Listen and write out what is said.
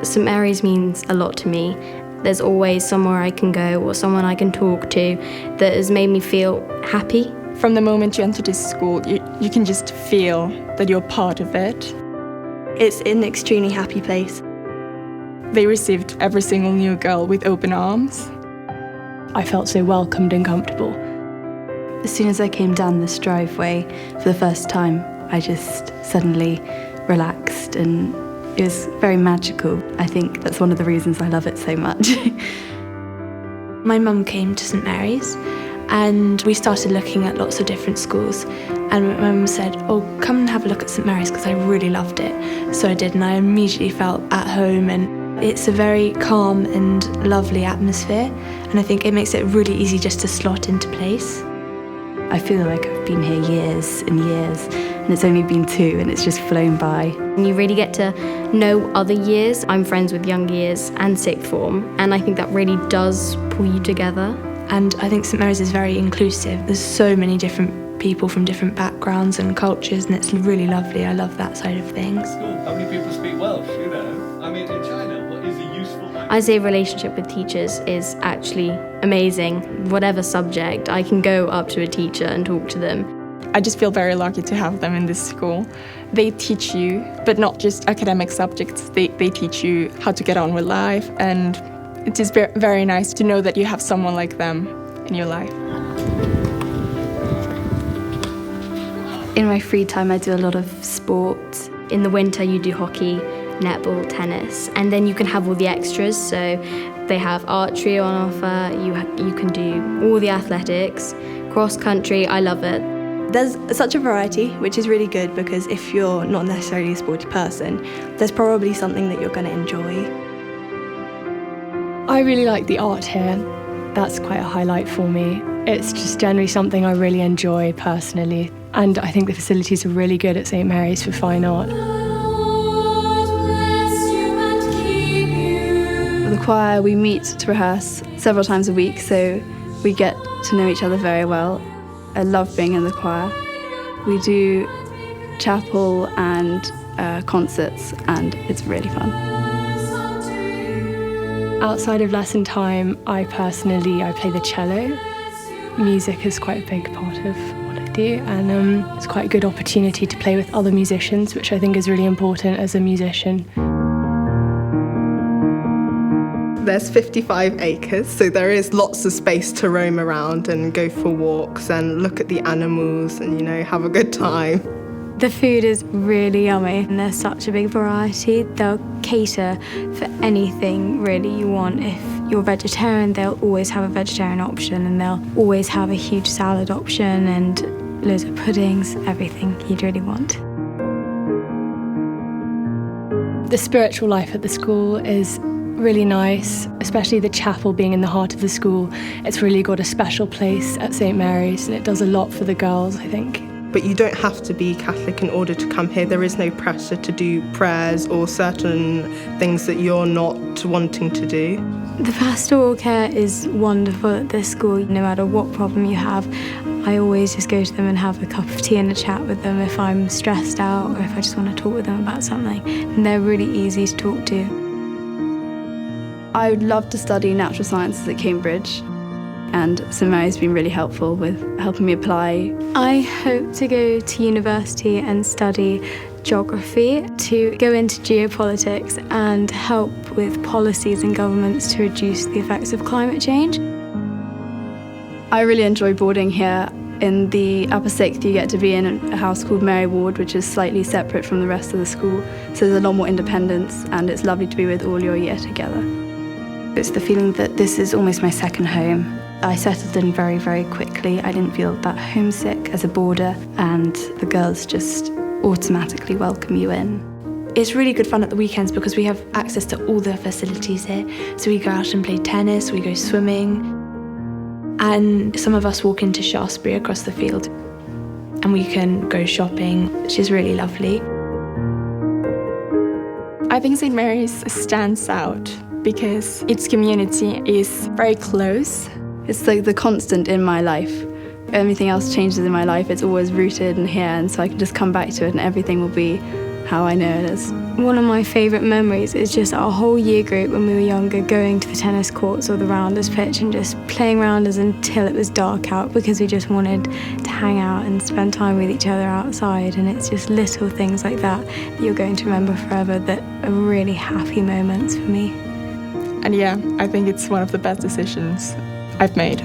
St Mary's means a lot to me. There's always somewhere I can go or someone I can talk to that has made me feel happy. From the moment you enter this school, you can just feel that you're part of it. It's an extremely happy place. They received every single new girl with open arms. I felt so welcomed and comfortable. As soon as I came down this driveway for the first time, I just suddenly relaxed and it was very magical. I think that's one of the reasons I love it so much. My mum came to St Mary's and we started looking at lots of different schools, and my mum said, oh, come and have a look at St Mary's because I really loved it. So I did, and I immediately felt at home, and it's a very calm and lovely atmosphere, and I think it makes it really easy just to slot into place. I feel like I've been here years and years, and it's only been 2 and it's just flown by. You really get to know other years. I'm friends with young years and sixth form, and I think that really does pull you together. And I think St Mary's is very inclusive. There's so many different people from different backgrounds and cultures, and it's really lovely. I love that side of things. How many people speak Welsh, you know? I mean, in China, what is a useful language? I'd say relationship with teachers is actually amazing. Whatever subject, I can go up to a teacher and talk to them. I just feel very lucky to have them in this school. They teach you, but not just academic subjects. They teach you how to get on with life, and it is very nice to know that you have someone like them in your life. In my free time, I do a lot of sports. In the winter, you do hockey, netball, tennis, and then you can have all the extras. So they have archery on offer, you can do all the athletics, cross country. I love it. There's such a variety, which is really good, because if you're not necessarily a sporty person, there's probably something that you're going to enjoy. I really like the art here. That's quite a highlight for me. It's just generally something I really enjoy personally, and I think the facilities are really good at St Mary's for fine art. The choir, we meet to rehearse several times a week, so we get to know each other very well. I love being in the choir. We do chapel and concerts, and it's really fun. Outside of lesson time, I play the cello. Music is quite a big part of what I do, and it's quite a good opportunity to play with other musicians, which I think is really important as a musician. There's 55 acres, so there is lots of space to roam around and go for walks and look at the animals and, have a good time. The food is really yummy, and there's such a big variety. They'll cater for anything really you want. If you're vegetarian, they'll always have a vegetarian option, and they'll always have a huge salad option and loads of puddings, everything you'd really want. The spiritual life at the school is really nice, especially the chapel being in the heart of the school. It's really got a special place at St Mary's, and it does a lot for the girls, I think. But you don't have to be Catholic in order to come here. There is no pressure to do prayers or certain things that you're not wanting to do. The pastoral care is wonderful at this school. No matter what problem you have, I always just go to them and have a cup of tea and a chat with them if I'm stressed out or if I just want to talk with them about something. And they're really easy to talk to. I would love to study natural sciences at Cambridge, and St Mary's has been really helpful with helping me apply. I hope to go to university and study geography, to go into geopolitics and help with policies and governments to reduce the effects of climate change. I really enjoy boarding here. In the upper sixth, you get to be in a house called Mary Ward, which is slightly separate from the rest of the school, so there's a lot more independence, and it's lovely to be with all your year together. It's the feeling that this is almost my second home. I settled in very, very quickly. I didn't feel that homesick as a boarder, and the girls just automatically welcome you in. It's really good fun at the weekends because we have access to all the facilities here. So we go out and play tennis, we go swimming, and some of us walk into Shaftesbury across the field, and we can go shopping, which is really lovely. I think St Mary's stands out because its community is very close. It's like the constant in my life. Everything else changes in my life, it's always rooted in here, and so I can just come back to it and everything will be how I know it is. One of my favourite memories is just our whole year group when we were younger going to the tennis courts or the rounders pitch and just playing rounders until it was dark out because we just wanted to hang out and spend time with each other outside. And it's just little things like that that you're going to remember forever that are really happy moments for me. And yeah, I think it's one of the best decisions I've made.